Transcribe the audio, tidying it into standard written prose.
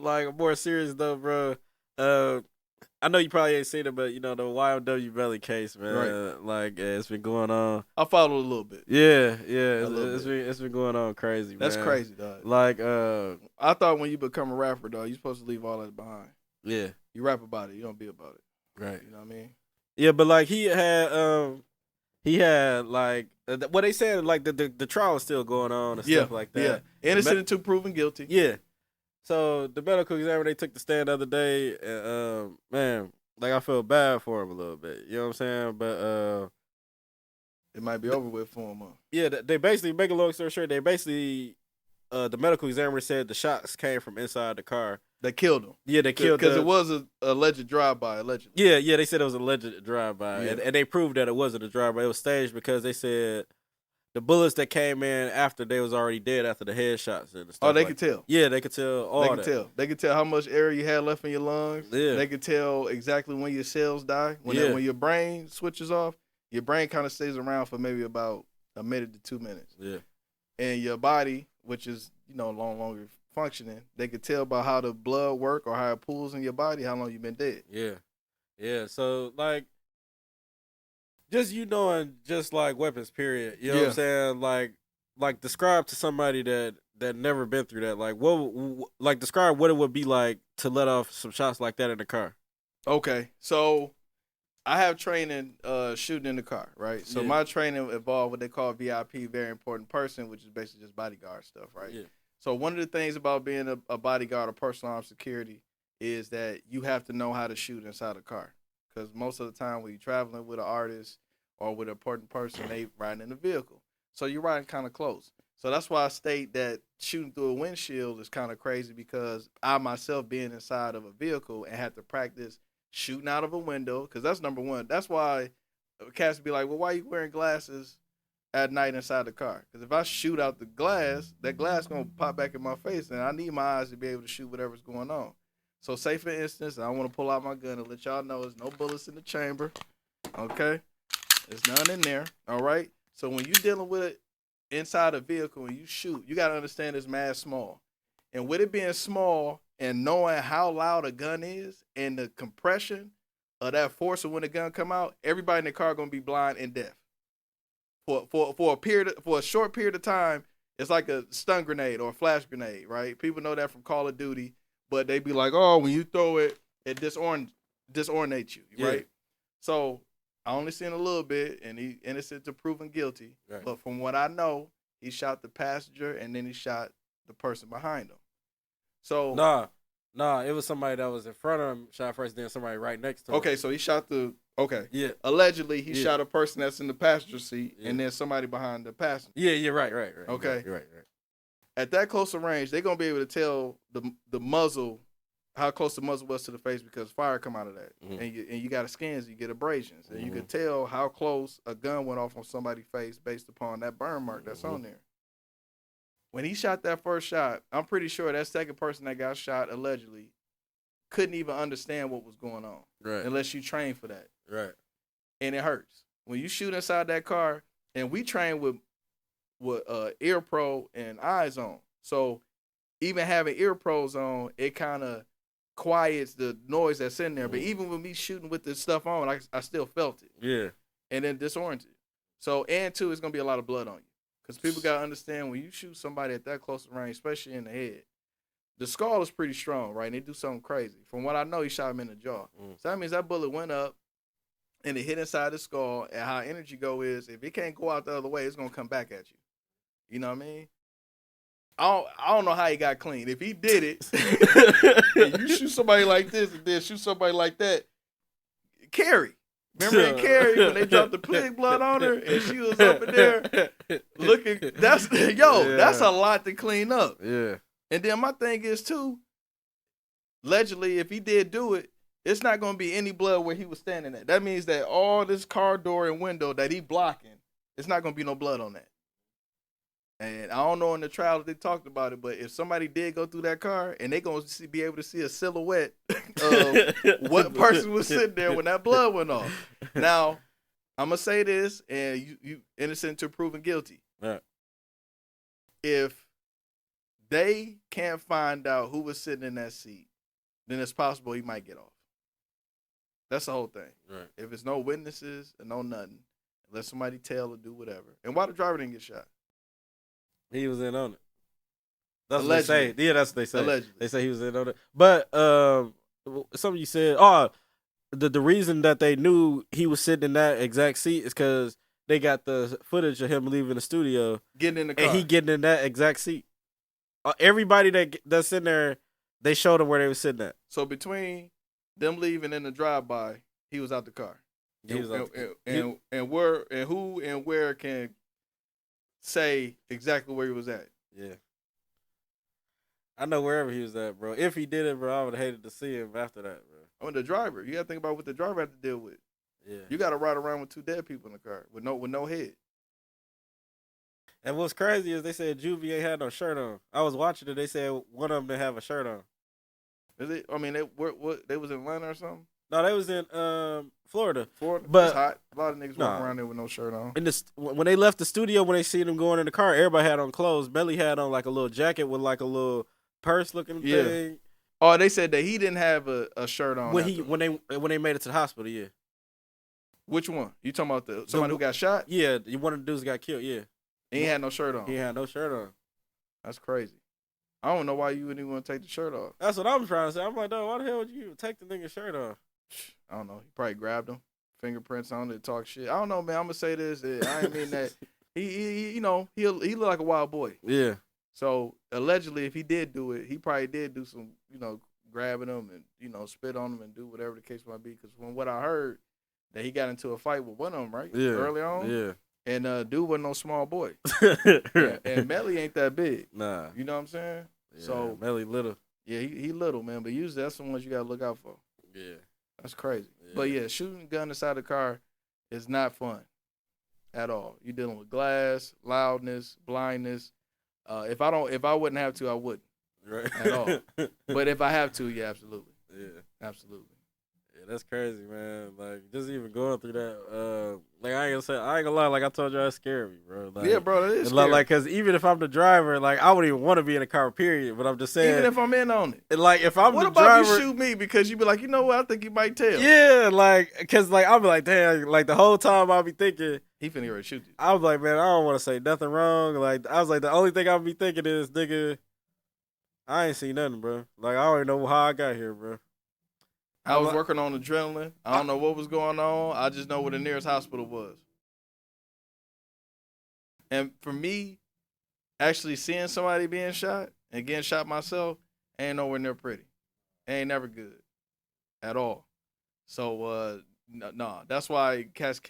like more serious though, bro. I know you probably ain't seen it, but you know the YNW Melly case, man. Right. Like it's been going on. I followed a little bit. Yeah, it's been going on crazy, That's man. crazy, dog. Like I thought when you become a rapper, dog, you're supposed to leave all that behind. Yeah. You rap about it, you don't be about it. Right. You know what I mean? Yeah, but like he had like what they said, like the trial is still going on and stuff like that. Yeah. Innocent until proven guilty. Yeah. So the medical examiner, they took the stand the other day, and man, like I feel bad for him a little bit. You know what I'm saying? But it might be over with for him. Huh? Yeah, they basically, make a long story short, they basically the medical examiner said the shots came from inside the car. They killed him. Yeah, they killed because it was an alleged drive-by. Allegedly. Yeah, they said it was an alleged drive-by, and they proved that it wasn't a drive-by. It was staged because they said the bullets that came in after they was already dead after the headshots and stuff. Oh, they could tell. Yeah, they could tell all that. They could tell how much air you had left in your lungs. Yeah. They could tell exactly when your cells die. When your brain switches off, your brain kind of stays around for maybe about a minute to 2 minutes. Yeah. And your body, which is, no longer functioning, they could tell by how the blood work or how it pools in your body how long you've been dead. Yeah. Yeah. So, like, just knowing just like weapons, period. You know what I'm saying? Like describe to somebody that never been through that. Like, describe what it would be like to let off some shots like that in the car. Okay, so I have training shooting in the car, right? So my training involved what they call VIP, very important person, which is basically just bodyguard stuff, right? Yeah. So one of the things about being a bodyguard or personal armed security is that you have to know how to shoot inside a car. Because most of the time when you're traveling with an artist or with an important person, they riding in a vehicle. So you're riding kind of close. So that's why I state that shooting through a windshield is kind of crazy, because I myself being inside of a vehicle and had to practice shooting out of a window, because that's number one. That's why cats be like, well, why are you wearing glasses at night inside the car? Because if I shoot out the glass, that glass going to pop back in my face, and I need my eyes to be able to shoot whatever's going on. So say, for instance, I want to pull out my gun and let y'all know there's no bullets in the chamber, okay? There's none in there, all right? So when you're dealing with it inside a vehicle and you shoot, you got to understand it's mad small. And with it being small and knowing how loud a gun is and the compression of that force of when the gun come out, everybody in the car going to be blind and deaf. For a short period of time, it's like a stun grenade or a flash grenade, right? People know that from Call of Duty. But they be like, oh, when you throw it, it disorientates you, right? So I only seen a little bit, and he innocent to proven guilty. Right. But from what I know, he shot the passenger, and then he shot the person behind him. So nah, it was somebody that was in front of him shot first, then somebody right next to him. Okay, so he shot allegedly he shot a person that's in the passenger seat, and then somebody behind the passenger. Yeah, right. Okay, right. At that closer range, they're gonna be able to tell the muzzle, how close the muzzle was to the face, because fire come out of that, and you got skins, you get abrasions, and you can tell how close a gun went off on somebody's face based upon that burn mark that's on there. When he shot that first shot, I'm pretty sure that second person that got shot allegedly couldn't even understand what was going on, right? Unless you train for that, right? And it hurts when you shoot inside that car. And we train with ear pro and eyes on. So even having ear pros on, it kind of quiets the noise that's in there. But even with me shooting with this stuff on, I still felt it. Yeah. And then disoriented. So, and two, it's going to be a lot of blood on you. Because people got to understand, when you shoot somebody at that close range, especially in the head, the skull is pretty strong, right? And they do something crazy. From what I know, he shot him in the jaw. So that means that bullet went up and it hit inside the skull. And how energy go is, if it can't go out the other way, it's going to come back at you. You know what I mean? I don't know how he got clean. If he did it, and you shoot somebody like this and then shoot somebody like that, Carrie. Remember in Carrie when they dropped the pig blood on her and she was up in there looking? That's a lot to clean up. Yeah. And then my thing is too, allegedly, if he did do it, it's not going to be any blood where he was standing at. That means that all this car door and window that he blocking, it's not going to be no blood on that. And I don't know in the trial if they talked about it, but if somebody did go through that car and they going to be able to see a silhouette of what person was sitting there when that blood went off. Now, I'm going to say this, and you innocent to proven guilty. Right. If they can't find out who was sitting in that seat, then it's possible he might get off. That's the whole thing. Right. If it's no witnesses and no nothing, let somebody tell or do whatever. And why the driver didn't get shot? He was in on it. That's Allegedly. what they say. Yeah, that's what they say. Allegedly. They say he was in on it. But something you said, the reason that they knew he was sitting in that exact seat is because they got the footage of him leaving the studio. Getting in the car. And he getting in that exact seat. Everybody that's in there, they showed him where they were sitting at. So between them leaving in the drive-by, he was out the car. And who and where can say exactly where he was at? Yeah. I know wherever he was at, bro. If he did it, bro, I would have hated to see him after that, bro. I mean, the driver. You got to think about what the driver had to deal with. Yeah. You got to ride around with 2 dead people in the car with no head. And what's crazy is they said Juvie ain't had no shirt on. I was watching it. They said one of them didn't have a shirt on. Is it? I mean, they was in Atlanta or something? No, they was in Florida. But it's hot. A lot of niggas walking around there with no shirt on. When they left the studio, when they seen them going in the car, everybody had on clothes. Melly had on like a little jacket with like a little purse looking thing. Oh, they said that he didn't have a shirt on. When they made it to the hospital, yeah. Which one? You talking about somebody who got shot? Yeah, one of the dudes got killed, yeah. He had no shirt on. He had no shirt on. That's crazy. I don't know why you wouldn't even want to take the shirt off. That's what I'm trying to say. I'm like, dog, why the hell would you take the nigga's shirt off? I don't know. He probably grabbed him. Fingerprints on it, talk shit. I don't know, man. I'm gonna say this. I ain't mean that. He look like a wild boy. Yeah. So allegedly, if he did do it, he probably did do some, grabbing him and spit on him and do whatever the case might be. Because from what I heard, that he got into a fight with one of them, right? Yeah. Early on. Yeah. And dude wasn't no small boy. And Melly ain't that big. Nah. You know what I'm saying? Yeah, so Melly little. Yeah, he little, man. But usually that's the ones you gotta look out for. Yeah. That's crazy. Yeah. But yeah, shooting a gun inside the car is not fun at all. You're dealing with glass, loudness, blindness. If I wouldn't have to, I wouldn't. Right. At all. But if I have to, yeah, absolutely. Yeah. Absolutely. Yeah, that's crazy, man. Like, just even going through that, like, I ain't gonna lie, like I told you, it scared me, bro. Like, yeah, bro, it is scary. Like, cause even if I'm the driver, like, I wouldn't even want to be in a car, period. But I'm just saying, even if I'm in on it, like, if I'm what the about driver, you shoot me because you be like, you know what, I think you might tell. Yeah, like, cause like I'll be like, damn, like the whole time I'll be thinking he finna get ready to shoot you. I was like, man, I don't want to say nothing wrong. Like, I was like, the only thing I'll be thinking is, nigga, I ain't seen nothing, bro. Like, I don't even know how I got here, bro. I was working on adrenaline. I don't know what was going on. I just know where the nearest hospital was. And for me, actually seeing somebody being shot and getting shot myself ain't nowhere near pretty. Ain't never good at all. So, no, that's why cats kill.